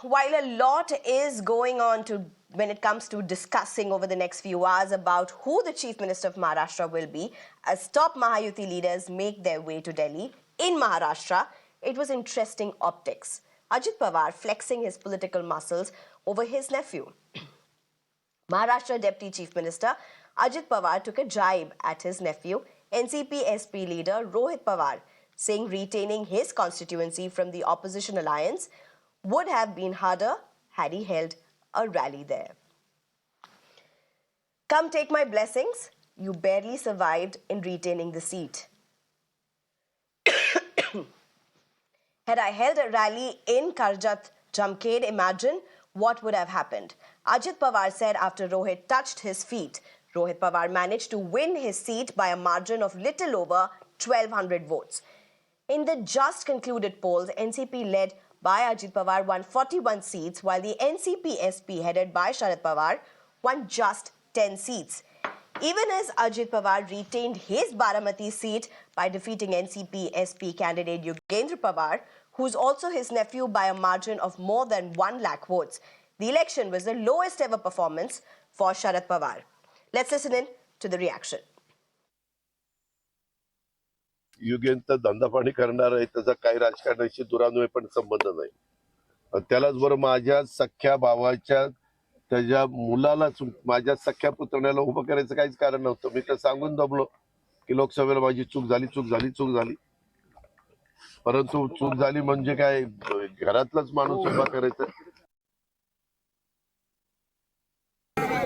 While a lot is going on when it comes to discussing over the next few hours about who the Chief Minister of Maharashtra will be, as top Mahayuti leaders make their way to Delhi in Maharashtra, it was interesting optics. Ajit Pawar flexing his political muscles over his nephew. Maharashtra Deputy Chief Minister Ajit Pawar took a jibe at his nephew, NCP SP leader Rohit Pawar, saying retaining his constituency from the opposition alliance would have been harder had he held a rally there. Come take my blessings, you barely survived in retaining the seat. Had I held a rally in Karjat Jamkhed, imagine what would have happened. Ajit Pawar said after Rohit touched his feet. Rohit Pawar managed to win his seat by a margin of little over 1,200 votes. In the just concluded polls, NCP led by Ajit Pawar won 41 seats, while the NCP SP headed by Sharad Pawar won just 10 seats. Even as Ajit Pawar retained his Baramati seat by defeating NCP SP candidate Yogendra Pawar, who's also his nephew, by a margin of more than 1 lakh votes. The election was the lowest ever performance for Sharad Pawar. Let's listen in to the reaction. युगेंत धंदा पाणी करणार आहे, त्याचा काही राजकारणाशी दुरान्वय पण संबंध नाही. त्यालाच बरं माझ्या सख्या भावाच्या त्याच्या मुलाला माझ्या सख्या पुतण्याला उभं करायचं काहीच कारण नव्हतं. मी तर सांगून दबलो की लोकसभेला माझी चूक झाली. परंतु चूक झाली म्हणजे काय, घरातलाच माणूस उभा करायचा.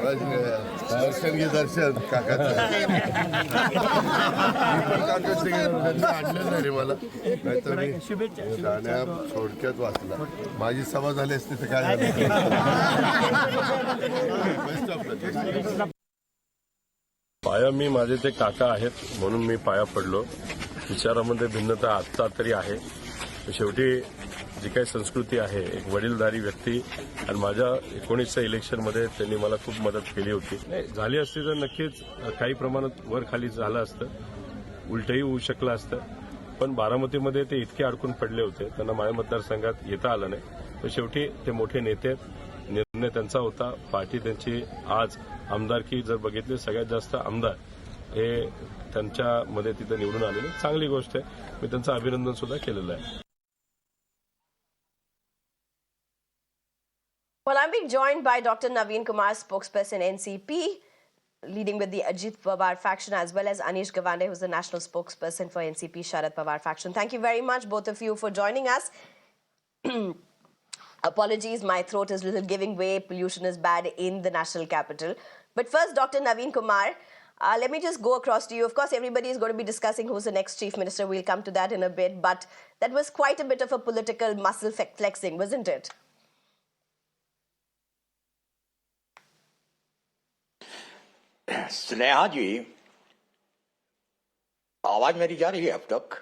दर्शन काकाचं आणलं नाही रे मला, नाहीतर गाण्या थोडक्यात वाचला. माझी सभा झाली असती तर काय झालं. पाया मी माझे ते काका आहेत म्हणून मी पाया पडलो. विचारामध्ये भिन्नता आत्ता तरी आहे. शेवटी जी काही संस्कृती आहे, एक वडीलधारी व्यक्ती, आणि माझ्या 19च्या इलेक्शनमध्ये त्यांनी मला खूप मदत केली होती. झाली असती तर नक्कीच काही प्रमाणात वर खाली झालं असतं, उलटही होऊ शकलं असतं. पण बारामतीमध्ये ते इतके अडकून पडले होते, त्यांना माझ्या मतदारसंघात येता आलं नाही. तर शेवटी ते मोठे नेते, निर्णय त्यांचा होता, पार्टी त्यांची. आज आमदारकी जर बघितली, सगळ्यात जास्त आमदार हे त्यांच्यामध्ये तिथं निवडून आलेले, चांगली गोष्ट आहे. मी त्यांचं अभिनंदन सुद्धा केलेलं आहे. Well, I'm being joined by Dr. Naveen Kumar, spokesperson NCP, leading with the Ajit Pawar faction, as well as Anish Gawande, who's the national spokesperson for NCP Sharad Pawar faction. Thank you very much, both of you, for joining us. Apologies, my throat is a little giving way. Pollution is bad in the national capital. But first, Dr. Naveen Kumar, let me just go across to you. Of course, everybody is going to be discussing who's the next chief minister. We'll come to that in a bit. But that was quite a bit of a political muscle flexing, wasn't it? Sneha जी, आवाज मेरी जा रही है अब तक?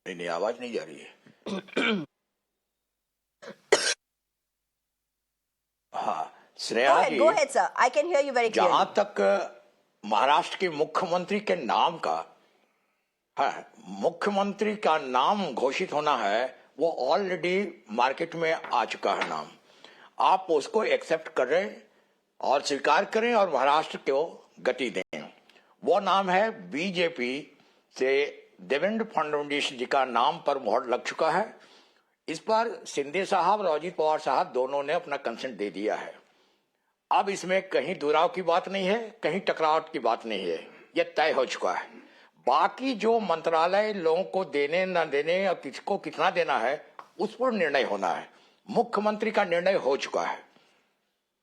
नहीं, आवाज नहीं जा रही है. हाँ, स्नेहा जी, Go ahead, sir. I can hear you very clearly. जहां तक महाराष्ट्र के मुख्यमंत्री के नाम का है, मुख्यमंत्री का नाम घोषित होना है, वो ऑलरेडी मार्केट में आ चुका है नाम. आप उसको एक्सेप्ट कर रहे और स्वीकार करें और महाराष्ट्र को गति दें. वो नाम है बीजेपी से देवेंद्र फडणवीस जी का नाम पर मोहर लग चुका है. इस पर शिंदे साहब और अजीत पवार साहब दोनों ने अपना कंसेंट दे दिया है. अब इसमें कहीं दुराव की बात नहीं है, कहीं टकराव की बात नहीं है, ये तय हो चुका है. बाकी जो मंत्रालय लोगों को देने न देने और किसको कितना देना है, उस पर निर्णय होना है. मुख्यमंत्री का निर्णय हो चुका है.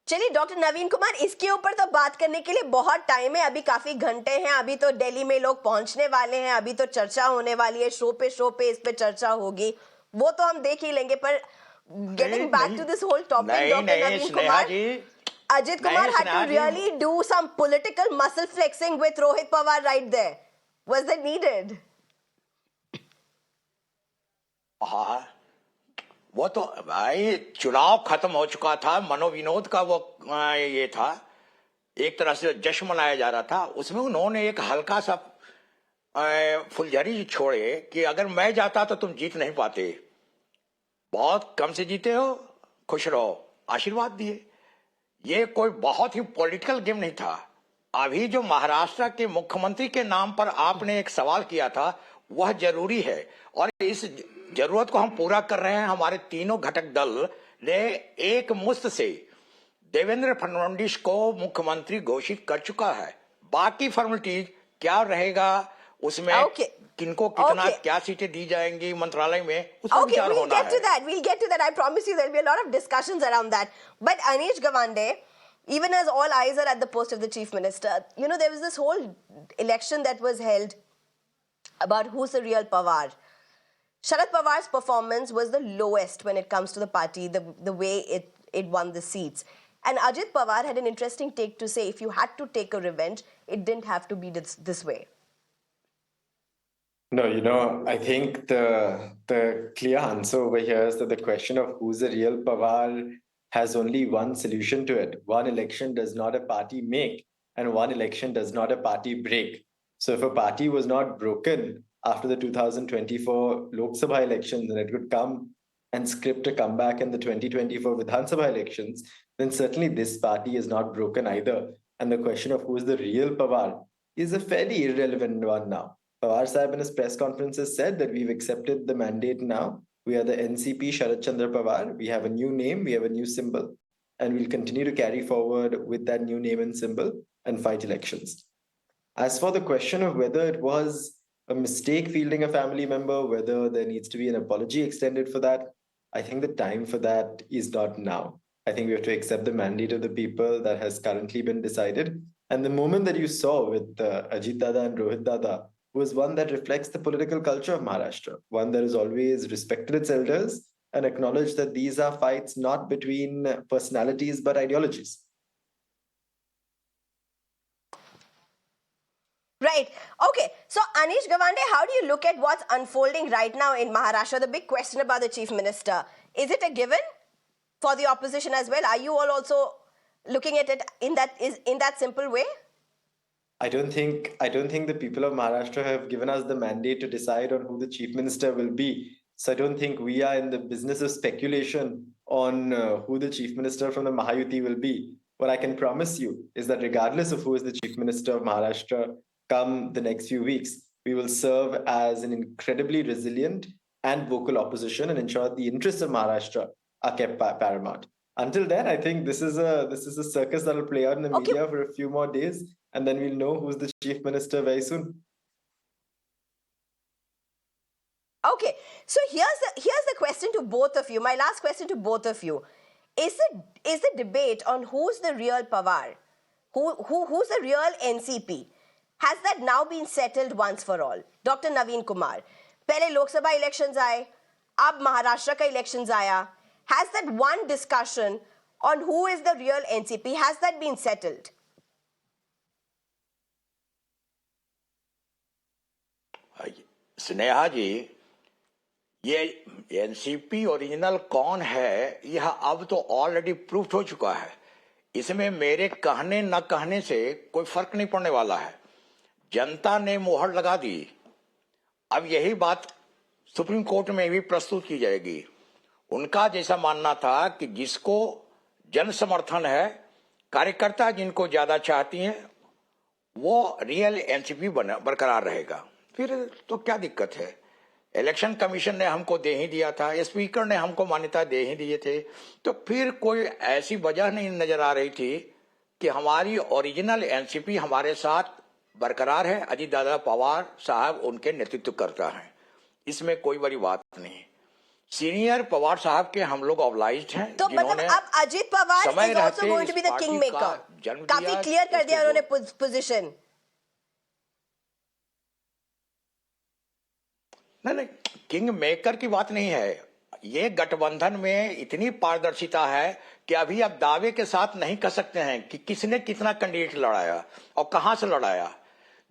चलिए डॉक्टर नवीन कुमार, इसके ऊपर तो बात करने के लिए बहुत टाइम है, अभी काफी घंटे हैं. अभी तो दिल्ली में लोग पहुंचने वाले हैं, अभी तो चर्चा होने वाली है, शो पे इस पे चर्चा होगी, वो तो हम देख ही लेंगे. पर getting back to this whole topic, doctor Naveen Kumar, Ajit Kumar had to really do some political muscle flexing with Rohit Pawar right there. Was that needed? हाँ, वो तो भाई चुनाव खत्म हो चुका था, मनोविनोद का वो ये था, एक तरह से जश्न मनाया जा रहा था. उसमें उन्होंने एक हल्का सा फुलझड़ी छोड़े कि अगर मैं जाता तो तुम जीत नहीं पाते. बहुत कम से जीते हो, खुश रहो, आशीर्वाद दिए। ये कोई बहुत ही पॉलिटिकल गेम नहीं था। अभी जो महाराष्ट्र के मुख्यमंत्री के नाम पर आपने एक सवाल किया था, वह जरूरी है और इस जरूरत को हम पूरा कर रहे हैं। हमारे तीनों घटक दल ने एक मुश्त से देवेंद्र फडणवीस को मुख्यमंत्री घोषित कर चुका है। बाकी फॉर्मेलिटीज क्या रहेगा, उसमें किनको कितना क्या सीटें दी जाएंगी मंत्रालय में, उसमें विचार होना है। We'll get to that. I promise you there'll be a lot of discussions around that. But Anish Gawande, even as all eyes are at the post of the chief minister, you know, there was this whole election that was held about who's the real Pawar. Sharad Pawar's performance was the lowest when it comes to the party, the way it won the seats. And Ajit Pawar had an interesting take to say, if you had to take a revenge, it didn't have to be this way. No, I think the clear answer over here is that the question of who's the real Pawar has only one solution to it. One election does not a party make, and one election does not a party break. So if a party was not broken after the 2024 Lok Sabha elections and it could come and script a comeback in the 2024 Vidhan Sabha elections, then certainly this party is not broken either. And the question of who's the real Pawar is a fairly irrelevant one now. Pawar Sahib in his press conferences said that we've accepted the mandate now. We are the NCP Sharad Chandra Pawar. We have a new name, we have a new symbol, and we'll continue to carry forward with that new name and symbol and fight elections. As for the question of whether it was a mistake fielding a family member, whether there needs to be an apology extended for that, I think the time for that is not now. I think we have to accept the mandate of the people that has currently been decided. And the moment that you saw with Ajit Dada and Rohit Dada was one that reflects the political culture of Maharashtra, one that has always respected its elders and acknowledged that these are fights not between personalities but ideologies. Right. Okay. So, Anish Gawande, how do you look at what's unfolding right now in Maharashtra? The big question about the chief minister. Is it a given for the opposition as well? Are you all also looking at it in that simple way? I don't think the people of Maharashtra have given us the mandate to decide on who the chief minister will be. So I don't think we are in the business of speculation on who the chief minister from the Mahayuti will be. What I can promise you is that regardless of who is the chief minister of Maharashtra come the next few weeks, we will serve as an incredibly resilient and vocal opposition and ensure that the interests of Maharashtra are kept paramount. Until then, I think this is a circus that will play out in the media for a few more days, and then we'll know who's the chief minister very soon. Okay, so here's the question to both of you. My last question to both of you: Is the debate on who's the real Pawar, who's the real NCP, has that now been settled once for all? Dr. Naveen Kumar, पहले Lok Sabha elections आए, अब महाराष्ट्र का elections आया. Has that one discussion on who is the real NCP, has that been settled? Sneha जी, ये NCP original कौन है यह अब तो ऑलरेडी प्रूफ हो चुका है। इसमें मेरे कहने न कहने से कोई फर्क नहीं पड़ने वाला है। जनता ने मोहर लगा दी। अब यही बात सुप्रीम कोर्ट में भी प्रस्तुत की जाएगी। उनका जैसा मानना था कि जिसको जन समर्थन है, कार्यकर्ता जिनको ज्यादा चाहती हैं, वो रियल एनसीपी बरकरार रहेगा। फिर तो क्या दिक्कत है? इलेक्शन कमीशन ने हमको दे ही दिया था, स्पीकर ने हमको मान्यता दे ही दिए थे, तो फिर कोई ऐसी वजह नहीं नजर आ रही थी कि हमारी ओरिजिनल एनसीपी हमारे साथ बरकरार है। अजीत दादा पवार साहब उनके नेतृत्व करता है, इसमें कोई बड़ी बात नहीं। सीनियर पवार साहब के हम लोग ऑब्लाइज्ड हैं। तो मतलब अब Ajit Pawar is also going to be the king maker. काफी क्लियर कर दिया उन्होंने पोजीशन। नहीं, किंग मेकर की बात नहीं है। ये गठबंधन में इतनी पारदर्शिता है कि अभी आप दावे के साथ नहीं कह सकते हैं कि किसने कितना कैंडिडेट लड़ाया और कहां से लड़ाया।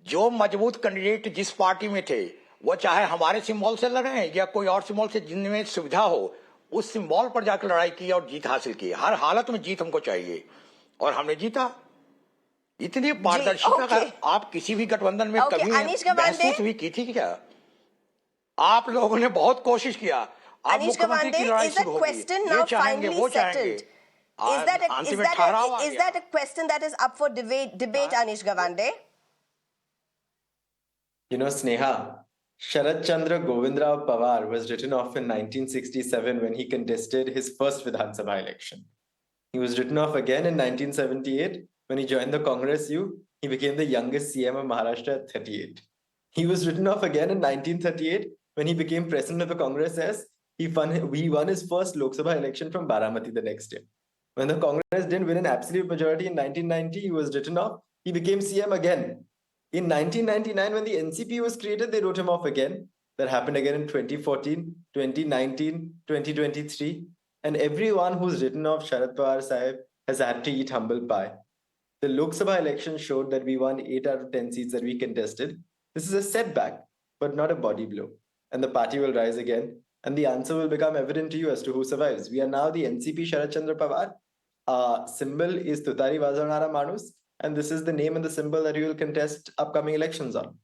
जो मजबूत कैंडिडेट जिस पार्टी में थे, वो चाहे हमारे सिंबल से लड़े या कोई और सिंबल से, जिनमें सुविधा हो, उस सिंबल पर जाकर लड़ाई की और जीत हासिल की। हर हालत में जीत हमको चाहिए और हमने जीता। इतनी पारदर्शिता आप किसी भी गठबंधन में कभी महसूस भी की थी क्या? आप लोगों ने बहुत कोशिश किया। अब Anish मुख्यमंत्री की Gawande, लड़ाई is that शुरू होगी। question ये now चाहेंगे, finally वो चाहेंगे। settled? Is that a, अंत is में that ठहराव a, आ is गया। that a question that is up for debate, Anish Gawande? You know, Sneha, Sharat Chandra Govindrao Pawar was written off in 1967 when he contested his first Vidhan Sabha election. He was written off again in 1978 when he joined the Congress U. He became the youngest CM of Maharashtra at 38. He was written off again in 1938 when he became president of the Congress S. He won his first Lok Sabha election from Baramati the next year. When the Congress didn't win an absolute majority in 1990, he was written off. He became CM again. In 1999, when the NCP was created, they wrote him off again. That happened again in 2014, 2019, 2023. And everyone who's written off Sharad Pawar Sahib has had to eat humble pie. The Lok Sabha election showed that we won 8 out of 10 seats that we contested. This is a setback, but not a body blow. And the party will rise again. And the answer will become evident to you as to who survives. We are now the NCP Sharad Chandra Pawar. Our symbol is Tutari Vazanara Manus. And this is the name and the symbol that we will contest upcoming elections on.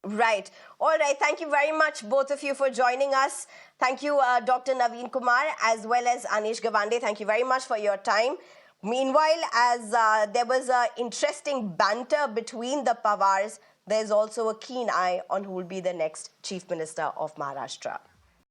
Right. All right. Thank you very much, both of you, for joining us. Thank you, Dr. Naveen Kumar, as well as Anish Gawande. Thank you very much for your time. Meanwhile, as there was interesting banter between the Pawars, there's also a keen eye on who will be the next Chief Minister of Maharashtra.